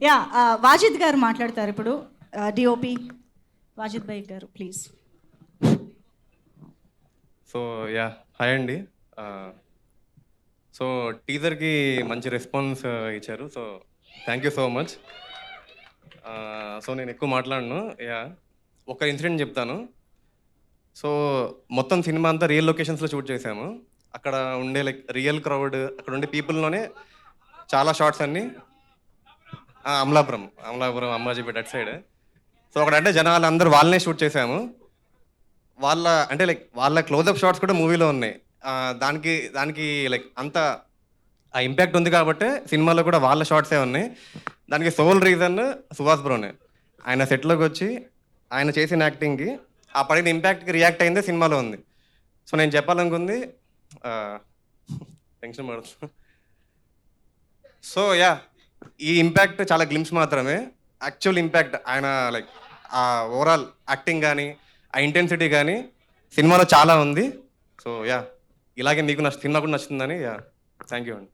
Yeah Wajid గారు మాట్లాడతారు ఇప్పుడు. డిఓపి వాజిద్ భాయ్ గారు ప్లీజ్. సో యా హాయ్ అండి. సో టీజర్కి మంచి రెస్పాన్స్ ఇచ్చారు. So thank you so much. So నేను ఎక్కువ మాట్లాడను. యా ఒక ఇన్సిడెంట్ చెప్తాను. సో మొత్తం సినిమా అంతా రియల్ లొకేషన్స్లో షూట్ చేశాము. అక్కడ ఉండే లైక్ రియల్ క్రౌడ్, అక్కడ ఉండే పీపుల్లోనే చాలా షార్ట్స్ అన్నీ అమలాపురం అంబాజీపేట అటు సైడ్. సో అక్కడ అంటే జనాలు అందరూ వాళ్ళనే షూట్ చేశాము. వాళ్ళ అంటే లైక్ వాళ్ళ క్లోజప్ షాట్స్ కూడా మూవీలో ఉన్నాయి. దానికి దానికి లైక్ అంత ఆ ఇంపాక్ట్ ఉంది కాబట్టి సినిమాలో కూడా వాళ్ళ షార్ట్సే ఉన్నాయి. దానికి సోల్ రీజన్ సుహాస్ బ్రోనే. ఆయన సెట్లోకి వచ్చి ఆయన చేసిన యాక్టింగ్కి ఆ పడిన ఇంపాక్ట్కి రియాక్ట్ అయిందే సినిమాలో ఉంది. సో నేను చెప్పాలనుకుంది టెన్షన్ పడుతుంది. సో యా ఈ ఇంపాక్ట్ చాలా గ్లిమ్స్ మాత్రమే. యాక్చువల్ ఇంపాక్ట్ ఆయన లైక్ ఆ ఓవరాల్ యాక్టింగ్ కానీ ఆ ఇంటెన్సిటీ కానీ సినిమాలో చాలా ఉంది. సో యా ఇలాగే మీకు సినిమా కూడా నచ్చుతుందని యా థ్యాంక్ యూ అండి.